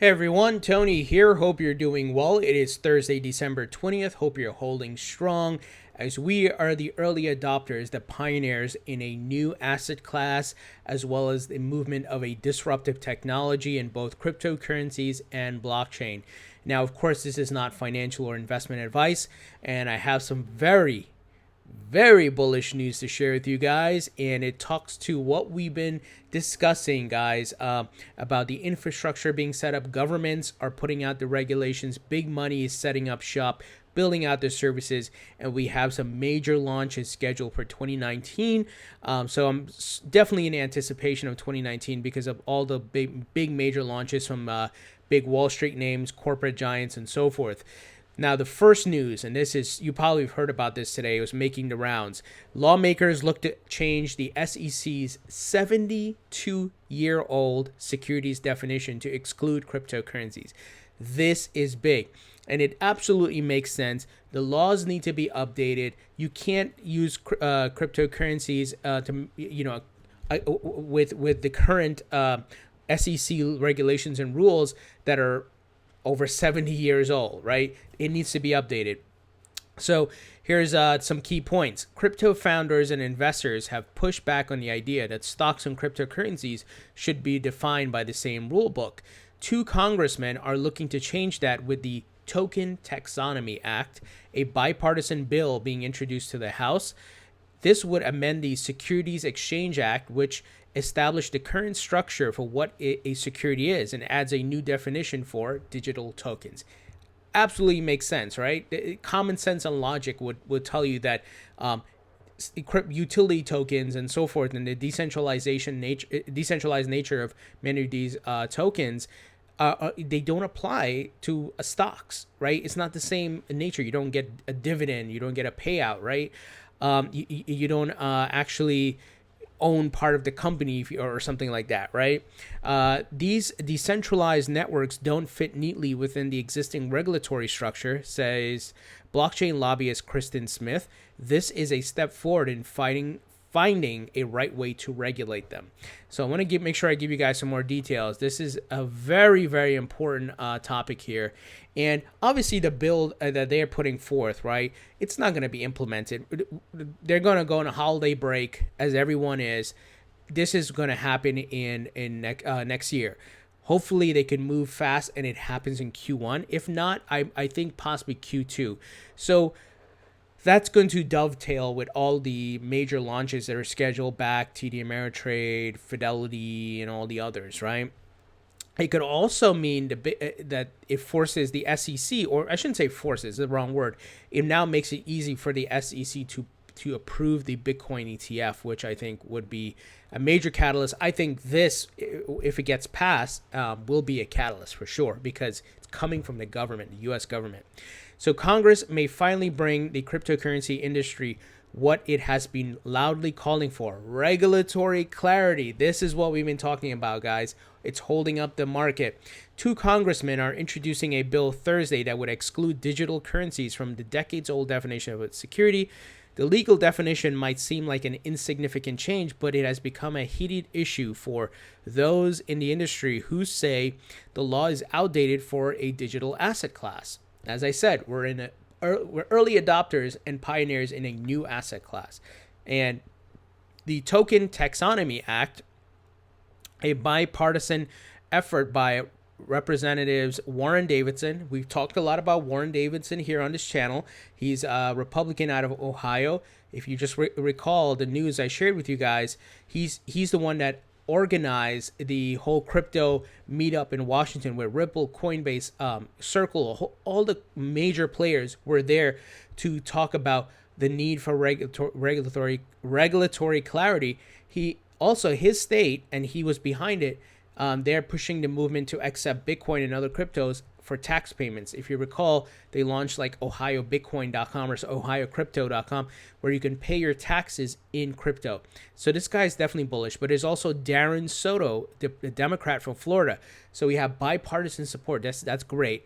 Hey everyone, Tony here. Hope you're doing well. It is Thursday, December 20th. Hope you're holding strong as we are the early adopters, the pioneers in a new asset class, as well as the movement of a disruptive technology in both cryptocurrencies and blockchain. Now, of course, this is not financial or investment advice, and I have some very bullish news to share with you guys, and it talks to what we've been discussing, guys, about the infrastructure being set up. Governments are putting out the regulations, big money is setting up shop, building out their services, and we have some major launches scheduled for 2019. So I'm definitely in anticipation of 2019 because of all the big major launches from big Wall Street names, corporate giants, and so forth. Now, the first news, and this is, you probably have heard about this today, it was making the rounds. Lawmakers look to change the SEC's 72-year-old securities definition to exclude cryptocurrencies. This is big, and it absolutely makes sense. The laws need to be updated. You can't use cryptocurrencies with the current SEC regulations and rules that are over 70 years old, right? It needs to be updated. So here's some key points. Crypto founders and investors have pushed back on the idea that stocks and cryptocurrencies should be defined by the same rule book. Two congressmen are looking to change that with the Token Taxonomy Act, a bipartisan bill being introduced to the House. This would amend the Securities Exchange Act, which established the current structure for what a security is and adds a new definition for digital tokens. Absolutely makes sense, right? Common sense and logic would tell you that utility tokens and so forth, and the decentralized nature of many of these tokens, they don't apply to stocks, right? It's not the same nature. You don't get a dividend, you don't get a payout, right? You don't actually own part of the company or something like that, right? These decentralized networks don't fit neatly within the existing regulatory structure, says blockchain lobbyist Kristen Smith. This is a step forward in finding a right way to regulate them. So I want to make sure I give you guys some more details. This is a very important topic here. And obviously the bill that they're putting forth, right, it's not going to be implemented. They're going to go on a holiday break, as everyone is. This is going to happen in next year. Hopefully they can move fast and it happens in Q1. If not, I think possibly Q2. So that's going to dovetail with all the major launches that are scheduled back, TD Ameritrade, Fidelity, and all the others, right? It could also mean that it forces the SEC, or I shouldn't say forces, the wrong word. It now makes it easy for the SEC to approve the Bitcoin ETF, which I think would be a major catalyst. I think this, if it gets passed, will be a catalyst for sure because it's coming from the government, the U.S. government. So Congress may finally bring the cryptocurrency industry what it has been loudly calling for: regulatory clarity. This is what we've been talking about, guys. It's holding up the market. Two congressmen are introducing a bill Thursday that would exclude digital currencies from the decades-old definition of a security. The legal definition might seem like an insignificant change, but it has become a heated issue for those in the industry who say the law is outdated for a digital asset class. As I said, we're early adopters and pioneers in a new asset class. And the Token Taxonomy Act, a bipartisan effort by Representatives Warren Davidson. We've talked a lot about Warren Davidson here on this channel. He's a Republican out of Ohio. If you just recall the news I shared with you guys, he's the one that organized the whole crypto meetup in Washington where Ripple, Coinbase, Circle, all the major players were there to talk about the need for regulatory clarity. He also, his state, and he was behind it, they're pushing the movement to accept Bitcoin and other cryptos for tax payments. If you recall, they launched like OhioBitcoin.com or OhioCrypto.com, where you can pay your taxes in crypto. So this guy's definitely bullish. But there's also Darren Soto, the Democrat from Florida. So we have bipartisan support. That's great.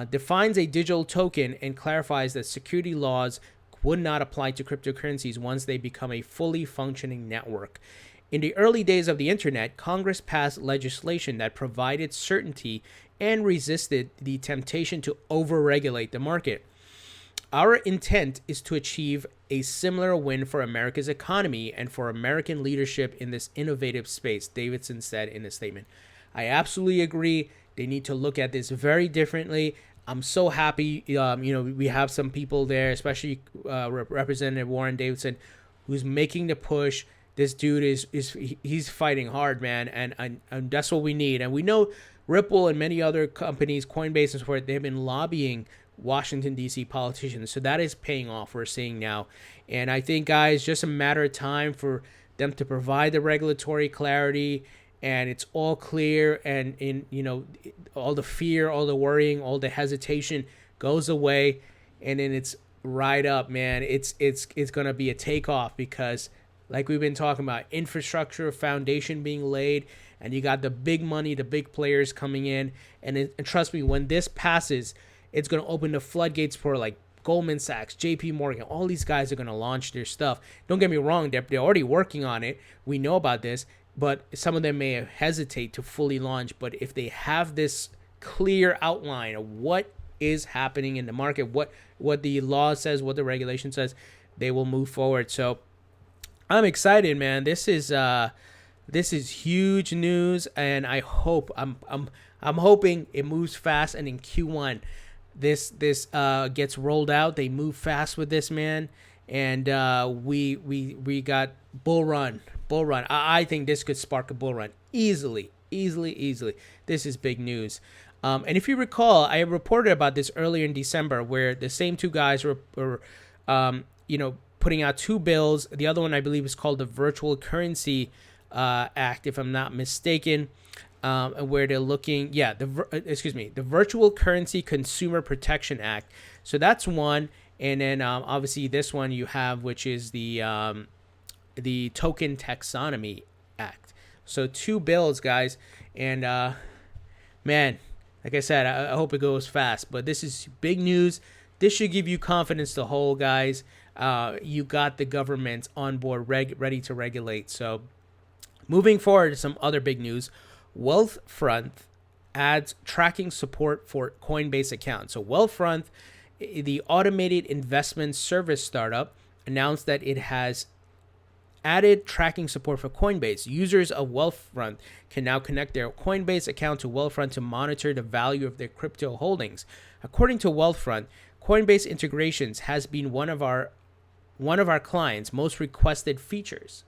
Defines a digital token and clarifies that security laws would not apply to cryptocurrencies once they become a fully functioning network. In the early days of the internet, Congress passed legislation that provided certainty and resisted the temptation to overregulate the market. Our intent is to achieve a similar win for America's economy and for American leadership in this innovative space, Davidson said in a statement. I absolutely agree. They need to look at this very differently. I'm so happy, we have some people there, especially Representative Warren Davidson, who's making the push. This dude he's fighting hard, man, and that's what we need. And we know Ripple and many other companies, Coinbase and so forth, they've been lobbying Washington, D.C. politicians. So that is paying off, we're seeing now. And I think, guys, just a matter of time for them to provide the regulatory clarity, and it's all clear, and all the fear, all the worrying, all the hesitation goes away, and then it's right up, man. It's going to be a takeoff because, like we've been talking about, infrastructure foundation being laid, and you got the big money, the big players coming in. And trust me, when this passes, it's going to open the floodgates for like Goldman Sachs, JP Morgan. All these guys are going to launch their stuff. Don't get me wrong, they're already working on it. We know about this, but some of them may hesitate to fully launch. But if they have this clear outline of what is happening in the market, what the law says, what the regulation says, they will move forward. So I'm excited, man. This is huge news, and I'm hoping it moves fast, and in Q1 this gets rolled out. They move fast with this, man, and we got bull run. I think this could spark a bull run easily. This is big news. And if you recall, I reported about this earlier in December, where the same two guys were putting out two bills. The other one, I believe, is called the Virtual Currency Act, if I'm not mistaken, where they're looking, the Virtual Currency Consumer Protection Act. So that's one, and then obviously this one you have, which is the Token Taxonomy Act. So two bills, guys, and man, like I said, I hope it goes fast. But this is big news. This should give you confidence to hold, guys. You got the government on board, ready to regulate. So moving forward to some other big news, Wealthfront adds tracking support for Coinbase accounts. So Wealthfront, the automated investment service startup, announced that it has added tracking support for Coinbase. Users of Wealthfront can now connect their Coinbase account to Wealthfront to monitor the value of their crypto holdings. According to Wealthfront, Coinbase integrations has been one of our clients' most requested features.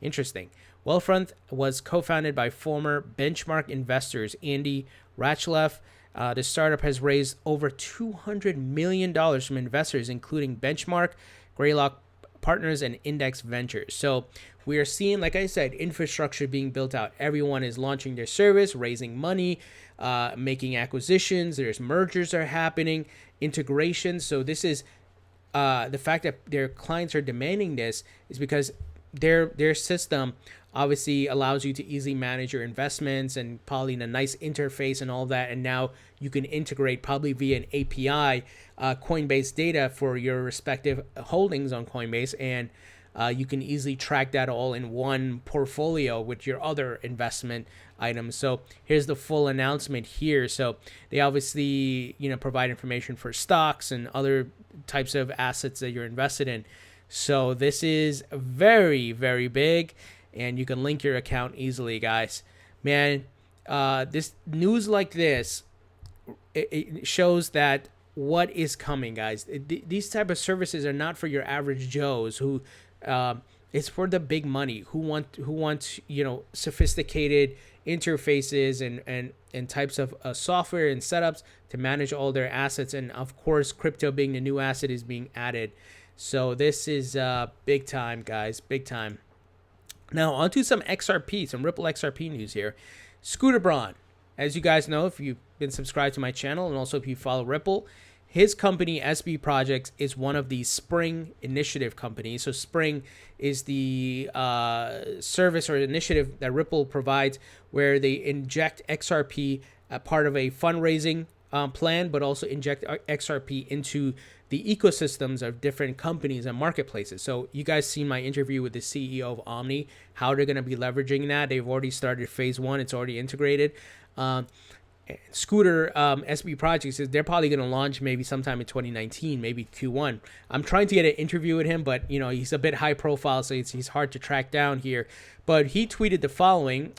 Interesting. Wealthfront was co-founded by former benchmark investors Andy Rachleff. The startup has raised over $200 million from investors, including Benchmark, Greylock Partners, and Index Ventures. So we are seeing, like I said, infrastructure being built out. Everyone is launching their service, raising money, making acquisitions. There's mergers are happening, integrations. So this is the fact that their clients are demanding this is because their system obviously allows you to easily manage your investments and probably in a nice interface and all that. And now you can integrate probably via an API Coinbase data for your respective holdings on Coinbase. And you can easily track that all in one portfolio with your other investment items. So here's the full announcement here. So they obviously, provide information for stocks and other types of assets that you're invested in. So this is very, very big, and you can link your account easily, guys. Man, this news like this, it shows that what is coming, guys. These type of services are not for your average Joes who, it's for the big money who want sophisticated interfaces and types of software and setups to manage all their assets. And of course, crypto being the new asset is being added. So this is big time, guys, big time. Now on to some XRP, some Ripple XRP news here. Scooter Braun, as you guys know, if you've been subscribed to my channel, and also if you follow Ripple, his company SB Projects is one of the Spring initiative companies. So Spring is the service or initiative that Ripple provides where they inject XRP, part of a fundraising plan, but also inject XRP into the ecosystems of different companies and marketplaces. So you guys see my interview with the CEO of Omni, how they're going to be leveraging that. They've already started phase one. It's already integrated. Scooter SB Projects is they're probably going to launch maybe sometime in 2019, maybe Q1. I'm trying to get an interview with him, but he's a bit high profile, so he's hard to track down here. But he tweeted the following.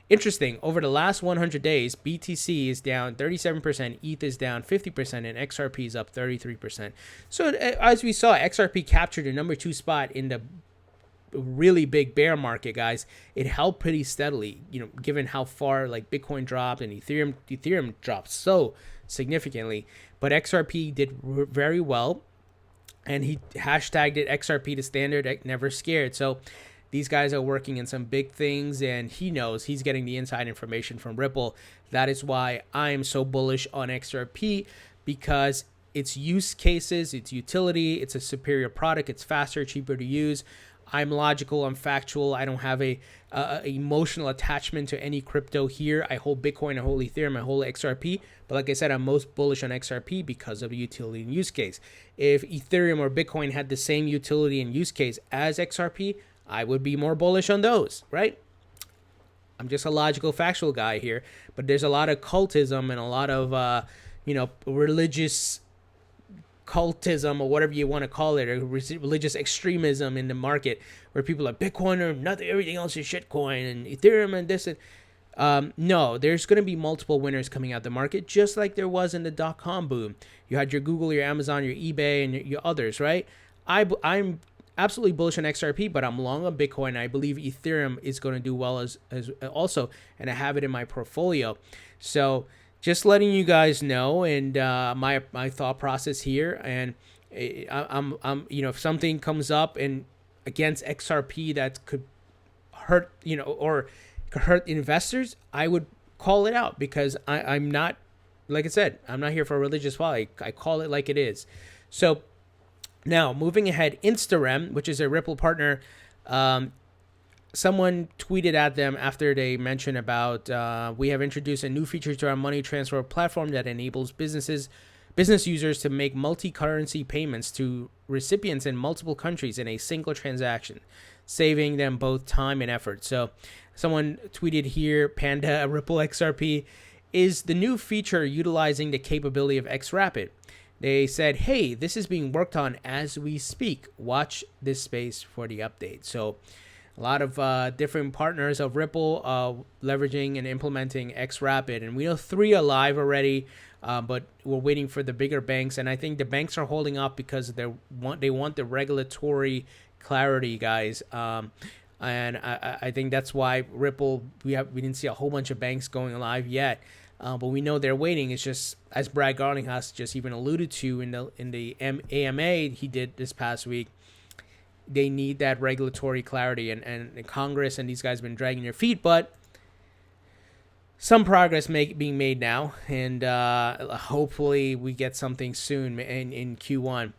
Interesting. Over the last 100 days, BTC is down 37%, ETH is down 50%, and XRP is up 33%. So as we saw, XRP captured the number 2 spot in the really big bear market, guys. It held pretty steadily, given how far like Bitcoin dropped and Ethereum dropped so significantly. But XRP did very well, and he hashtagged it XRP to standard, never scared. So these guys are working in some big things, and he knows he's getting the inside information from Ripple. That is why I am so bullish on XRP, because its use cases, its utility, it's a superior product, it's faster, cheaper to use. I'm logical, I'm factual. I don't have a emotional attachment to any crypto here. I hold Bitcoin, I hold Ethereum, I hold XRP. But like I said, I'm most bullish on XRP because of the utility and use case. If Ethereum or Bitcoin had the same utility and use case as XRP, I would be more bullish on those, right? I'm just a logical, factual guy here. But there's a lot of cultism and a lot of, religious cultism, or whatever you want to call it, or religious extremism in the market, where people are Bitcoin or nothing, everything else is shitcoin, and Ethereum and this. And no, there's going to be multiple winners coming out the market, just like there was in the .com boom. You had your Google, your Amazon, your eBay, and your others, right? I'm absolutely bullish on XRP, but I'm long on Bitcoin. I believe Ethereum is going to do well as also, and I have it in my portfolio. So just letting you guys know, and my thought process here. And I'm if something comes up and against XRP that could hurt or could hurt investors, I would call it out, because I'm not, like I said, I'm not here for a religious folly. I call it like it is. So now moving ahead, InstaRem, which is a Ripple partner, someone tweeted at them after they mentioned about we have introduced a new feature to our money transfer platform that enables business users to make multi-currency payments to recipients in multiple countries in a single transaction, saving them both time and effort. So someone tweeted here, Panda Ripple XRP is the new feature utilizing the capability of xRapid. They said, hey, this is being worked on as we speak. Watch this space for the update. So a lot of different partners of Ripple leveraging and implementing xRapid. And we know 3 are live already, but we're waiting for the bigger banks. And I think the banks are holding up because they want the regulatory clarity, guys. And I think that's why Ripple, we didn't see a whole bunch of banks going live yet. But we know they're waiting. It's just, as Brad Garlinghouse just even alluded to in the AMA he did this past week, they need that regulatory clarity, and Congress and these guys have been dragging their feet, but some progress being made now, and hopefully we get something soon in Q1.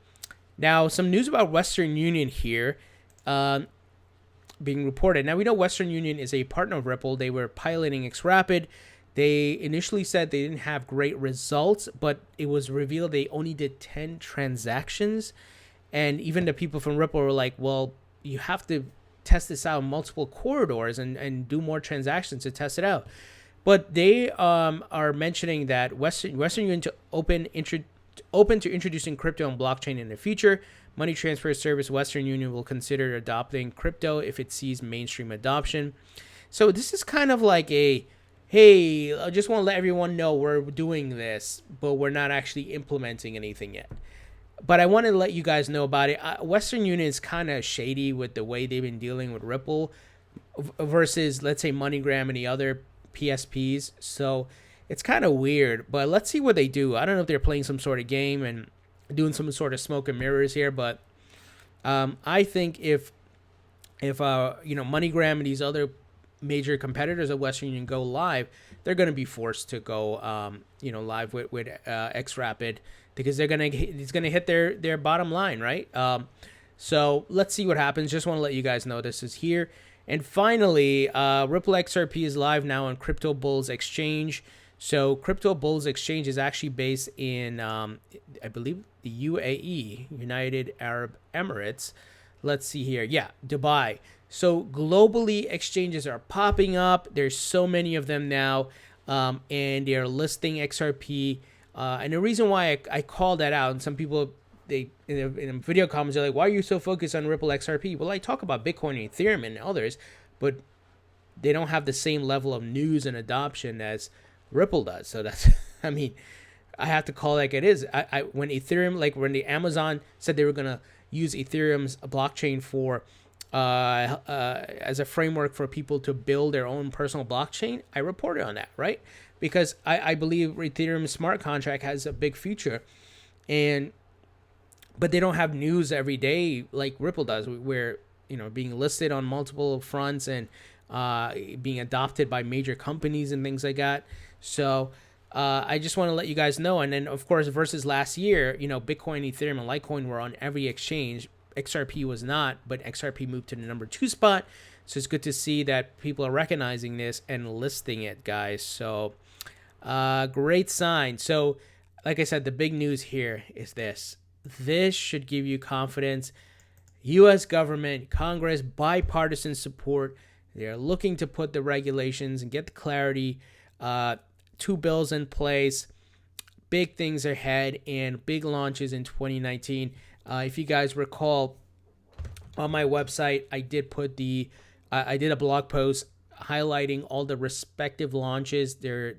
Now, some news about Western Union here being reported. Now, we know Western Union is a partner of Ripple. They were piloting xRapid. They initially said they didn't have great results, but it was revealed they only did 10 transactions. And even the people from Ripple were like, well, you have to test this out in multiple corridors and do more transactions to test it out. But they are mentioning that Western Union to open to introducing crypto and blockchain in the future. Money transfer service Western Union will consider adopting crypto if it sees mainstream adoption. So this is kind of like hey, I just want to let everyone know we're doing this, but we're not actually implementing anything yet. But I wanted to let you guys know about it. Western Union is kind of shady with the way they've been dealing with Ripple versus, let's say, MoneyGram and the other PSPs. So it's kind of weird. But let's see what they do. I don't know if they're playing some sort of game and doing some sort of smoke and mirrors here. But I think if MoneyGram and these other major competitors of Western Union go live, they're going to be forced to go live with xRapid, because it's gonna hit their bottom line, right? So let's see what happens. Just want to let you guys know this is here. And finally, Ripple XRP is live now on Crypto Bulls Exchange. So Crypto Bulls Exchange is actually based in, I believe, the UAE, United Arab Emirates. Let's see here. Yeah, Dubai. So globally, exchanges are popping up. There's so many of them now, and they're listing XRP. And the reason why I call that out, and some people, they in video comments, they're like, why are you so focused on Ripple XRP? Well, I talk about Bitcoin and Ethereum and others, but they don't have the same level of news and adoption as Ripple does. So that's, I mean, I have to call like it is. When Ethereum, like when the Amazon said they were gonna use Ethereum's blockchain for as a framework for people to build their own personal blockchain, I reported on that, right? Because I believe Ethereum smart contract has a big future, but they don't have news every day like Ripple does, where being listed on multiple fronts and being adopted by major companies and things like that. So I just want to let you guys know. And then, of course, versus last year, Bitcoin, Ethereum, and Litecoin were on every exchange. XRP was not, but XRP moved to the number 2 spot. So it's good to see that people are recognizing this and listing it, guys. So great sign. So like I said, the big news here is this. This should give you confidence. U.S. government, Congress, bipartisan support. They're looking to put the regulations and get the clarity. 2 bills in place. Big things ahead and big launches in 2019. If you guys recall, on my website, I did put I did a blog post highlighting all the respective launches, their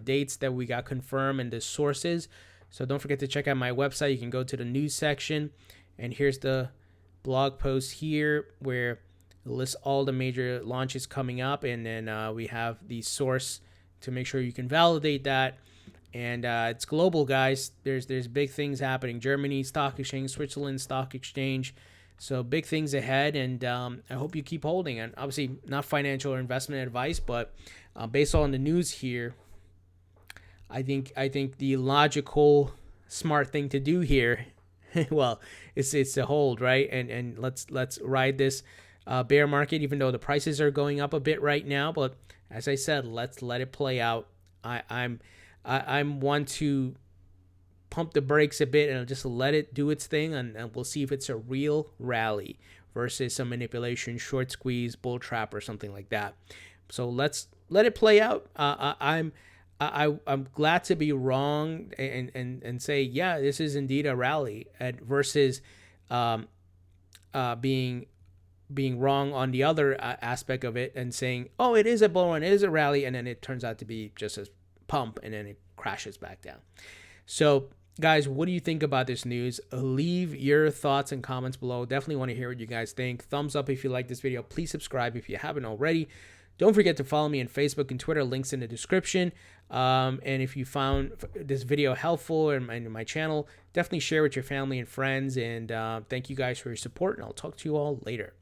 dates that we got confirmed, and the sources. So don't forget to check out my website. You can go to the news section, and here's the blog post here where it lists all the major launches coming up, and then we have the source to make sure you can validate that. And it's global, guys. There's big things happening. Germany Stock Exchange, Switzerland Stock Exchange. So big things ahead, and I hope you keep holding. And obviously not financial or investment advice, but based on the news here, I think the logical, smart thing to do here, well, it's to hold, right? And let's ride this bear market, even though the prices are going up a bit right now. But as I said, let's let it play out. I'm one to pump the brakes a bit and just let it do its thing, and we'll see if it's a real rally versus some manipulation, short squeeze, bull trap, or something like that. So let's let it play out. I'm glad to be wrong and say, yeah, this is indeed a rally, versus being wrong on the other aspect of it and saying, oh, it is a bull run, it is a rally, and then it turns out to be just a pump and then it crashes back down. So guys, what do you think about this news? Leave your thoughts and comments below. Definitely want to hear what you guys think. Thumbs up if you like this video. Please subscribe if you haven't already. Don't forget to follow me on Facebook and Twitter. Links in the description. And if you found this video helpful and my channel, definitely share with your family and friends. And thank you guys for your support, and I'll talk to you all later.